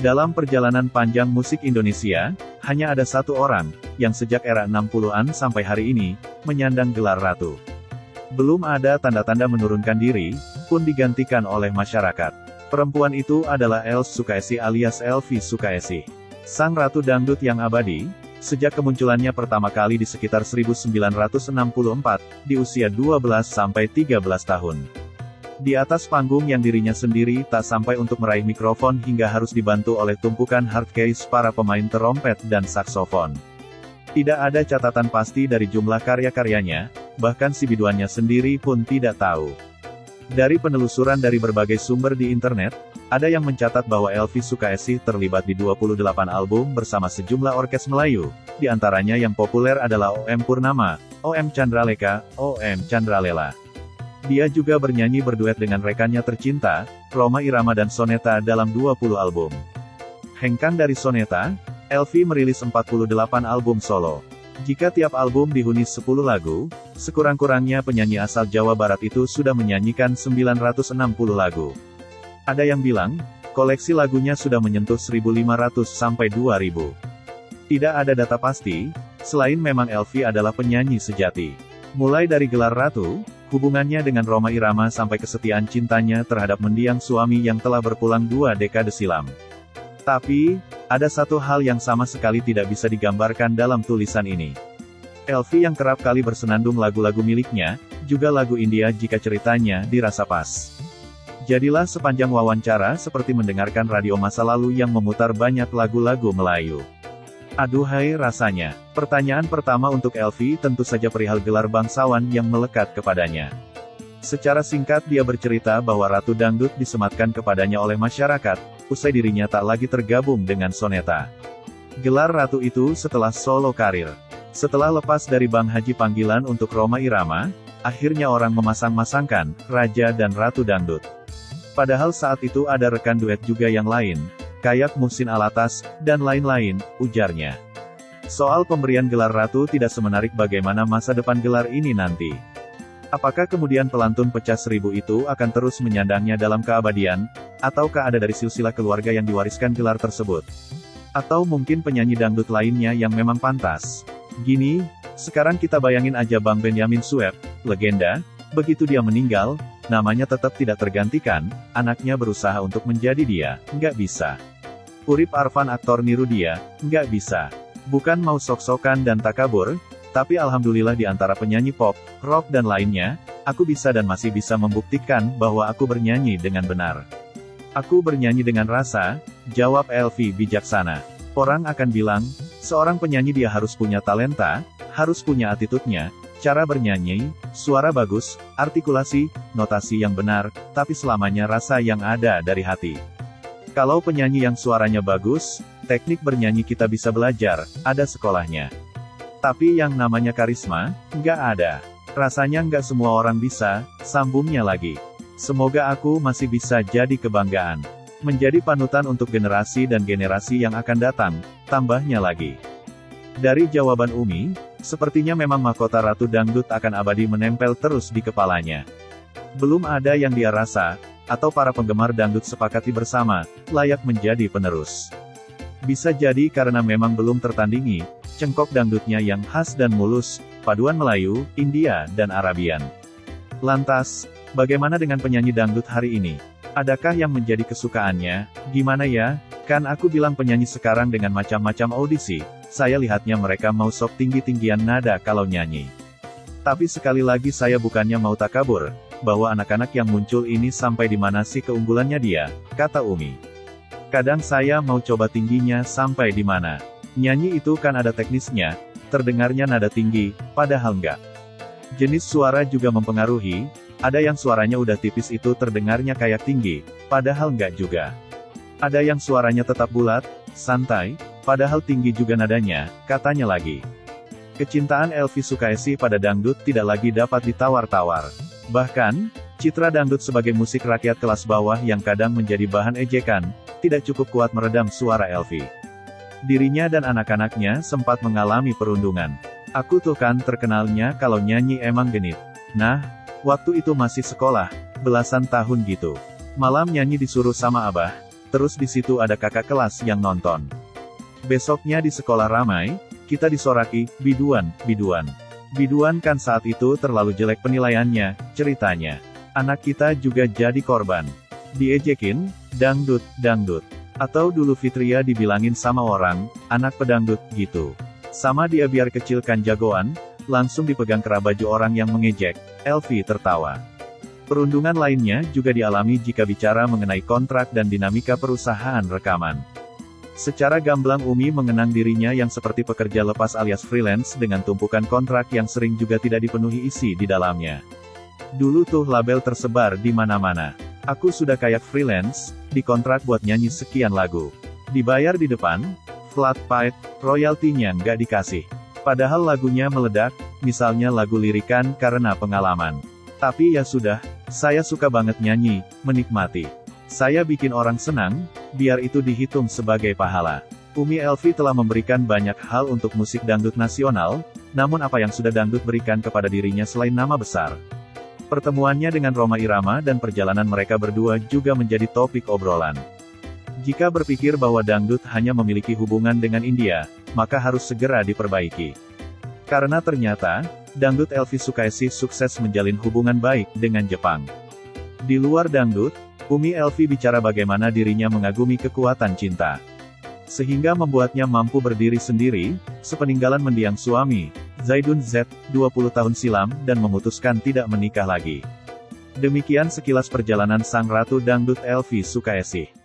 Dalam perjalanan panjang musik Indonesia, hanya ada satu orang, yang sejak era 60-an sampai hari ini, menyandang gelar ratu. Belum ada tanda-tanda menurunkan diri, pun digantikan oleh masyarakat. Perempuan itu adalah Els Sukaesih alias Elvie Sukaesih. Sang ratu dangdut yang abadi, sejak kemunculannya pertama kali di sekitar 1964, di usia 12-13 tahun. Di atas panggung yang dirinya sendiri tak sampai untuk meraih mikrofon hingga harus dibantu oleh tumpukan hard case para pemain terompet dan saksofon. Tidak ada catatan pasti dari jumlah karya-karyanya, bahkan si biduannya sendiri pun tidak tahu. Dari penelusuran dari berbagai sumber di internet, ada yang mencatat bahwa Elvie Sukaesih terlibat di 28 album bersama sejumlah orkes Melayu, di antaranya yang populer adalah OM Purnama, OM Chandralekha, OM Chandralela. Dia juga bernyanyi berduet dengan rekannya tercinta, Rhoma Irama dan Soneta dalam 20 album. Hengkang dari Soneta, Elvie merilis 48 album solo. Jika tiap album dihuni 10 lagu, sekurang-kurangnya penyanyi asal Jawa Barat itu sudah menyanyikan 960 lagu. Ada yang bilang, koleksi lagunya sudah menyentuh 1.500 sampai 2.000. Tidak ada data pasti, selain memang Elvie adalah penyanyi sejati. Mulai dari gelar ratu, hubungannya dengan Rhoma Irama sampai kesetiaan cintanya terhadap mendiang suami yang telah berpulang 2 dekade silam. Tapi, ada satu hal yang sama sekali tidak bisa digambarkan dalam tulisan ini. Elvie yang kerap kali bersenandung lagu-lagu miliknya, juga lagu India jika ceritanya dirasa pas. Jadilah sepanjang wawancara seperti mendengarkan radio masa lalu yang memutar banyak lagu-lagu Melayu. Aduhai rasanya. Pertanyaan pertama untuk Elvie tentu saja perihal gelar bangsawan yang melekat kepadanya. Secara singkat dia bercerita bahwa Ratu Dangdut disematkan kepadanya oleh masyarakat, usai dirinya tak lagi tergabung dengan Soneta. Gelar Ratu itu setelah solo karir. Setelah lepas dari Bang Haji panggilan untuk Rhoma Irama, akhirnya orang memasang-masangkan, Raja dan Ratu Dangdut. Padahal saat itu ada rekan duet juga yang lain, kayak Muhsin Alatas, dan lain-lain, ujarnya. Soal pemberian gelar ratu tidak semenarik bagaimana masa depan gelar ini nanti. Apakah kemudian pelantun pecah 1000 itu akan terus menyandangnya dalam keabadian, ataukah ada dari silsilah keluarga yang diwariskan gelar tersebut? Atau mungkin penyanyi dangdut lainnya yang memang pantas? Gini, sekarang kita bayangin aja Bang Benyamin Sueb, legenda, begitu dia meninggal, namanya tetap tidak tergantikan, anaknya berusaha untuk menjadi dia, nggak bisa. Urip Arfan aktor niru dia, nggak bisa. Bukan mau sok-sokan dan takabur, tapi alhamdulillah di antara penyanyi pop, rock dan lainnya, aku bisa dan masih bisa membuktikan bahwa aku bernyanyi dengan benar. Aku bernyanyi dengan rasa, jawab Elvie bijaksana. Orang akan bilang, seorang penyanyi dia harus punya talenta, harus punya attitude-nya, cara bernyanyi, suara bagus, artikulasi, notasi yang benar, tapi selamanya rasa yang ada dari hati. Kalau penyanyi yang suaranya bagus, teknik bernyanyi kita bisa belajar, ada sekolahnya. Tapi yang namanya karisma, nggak ada. Rasanya nggak semua orang bisa, sambungnya lagi. Semoga aku masih bisa jadi kebanggaan. Menjadi panutan untuk generasi dan generasi yang akan datang, tambahnya lagi. Dari jawaban Umi, sepertinya memang mahkota Ratu Dangdut akan abadi menempel terus di kepalanya. Belum ada yang dia rasa, atau para penggemar dangdut sepakati bersama, layak menjadi penerus. Bisa jadi karena memang belum tertandingi, cengkok dangdutnya yang khas dan mulus, paduan Melayu, India, dan Arabian. Lantas, bagaimana dengan penyanyi dangdut hari ini? Adakah yang menjadi kesukaannya? Gimana ya? Kan aku bilang penyanyi sekarang dengan macam-macam audisi, saya lihatnya mereka mau sok tinggi-tinggian nada kalau nyanyi. Tapi sekali lagi saya bukannya mau takabur, bahwa anak-anak yang muncul ini sampai di mana sih keunggulannya dia, kata Umi. Kadang saya mau coba tingginya sampai di mana. Nyanyi itu kan ada teknisnya, terdengarnya nada tinggi, padahal enggak. Jenis suara juga mempengaruhi, ada yang suaranya udah tipis itu terdengarnya kayak tinggi, padahal enggak juga. Ada yang suaranya tetap bulat, santai, padahal tinggi juga nadanya, katanya lagi. Kecintaan Elvie Sukaesih pada dangdut tidak lagi dapat ditawar-tawar. Bahkan, citra dangdut sebagai musik rakyat kelas bawah yang kadang menjadi bahan ejekan, tidak cukup kuat meredam suara Elvie. Dirinya dan anak-anaknya sempat mengalami perundungan. Aku tuh kan terkenalnya kalau nyanyi emang genit. Nah, waktu itu masih sekolah, belasan tahun gitu. Malam nyanyi disuruh sama abah, terus di situ ada kakak kelas yang nonton. Besoknya di sekolah ramai, kita disoraki, biduan, biduan. Biduan kan saat itu terlalu jelek penilaiannya, ceritanya. Anak kita juga jadi korban. Diejekin, dangdut, dangdut. Atau dulu Fitria dibilangin sama orang, anak pedangdut, gitu. Sama dia biar kecil kan jagoan, langsung dipegang kera baju orang yang mengejek. Elvi tertawa. Perundungan lainnya juga dialami jika bicara mengenai kontrak dan dinamika perusahaan rekaman. Secara gamblang Umi mengenang dirinya yang seperti pekerja lepas alias freelance dengan tumpukan kontrak yang sering juga tidak dipenuhi isi di dalamnya. Dulu tuh label tersebar di mana-mana. Aku sudah kayak freelance, dikontrak buat nyanyi sekian lagu. Dibayar di depan, flat paid, royaltinya nggak dikasih. Padahal lagunya meledak, misalnya lagu lirikan karena pengalaman. Tapi ya sudah, saya suka banget nyanyi, menikmati. Saya bikin orang senang, biar itu dihitung sebagai pahala. Umi Elvi telah memberikan banyak hal untuk musik dangdut nasional, namun apa yang sudah dangdut berikan kepada dirinya selain nama besar? Pertemuannya dengan Rhoma Irama dan perjalanan mereka berdua juga menjadi topik obrolan. Jika berpikir bahwa dangdut hanya memiliki hubungan dengan India, maka harus segera diperbaiki. Karena ternyata, dangdut Elvi Sukaesih sukses menjalin hubungan baik dengan Jepang. Di luar dangdut, Umi Elvi bicara bagaimana dirinya mengagumi kekuatan cinta. Sehingga membuatnya mampu berdiri sendiri, sepeninggalan mendiang suami, Zaidun Z, 20 tahun silam, dan memutuskan tidak menikah lagi. Demikian sekilas perjalanan sang ratu dangdut Elvi Sukaesih.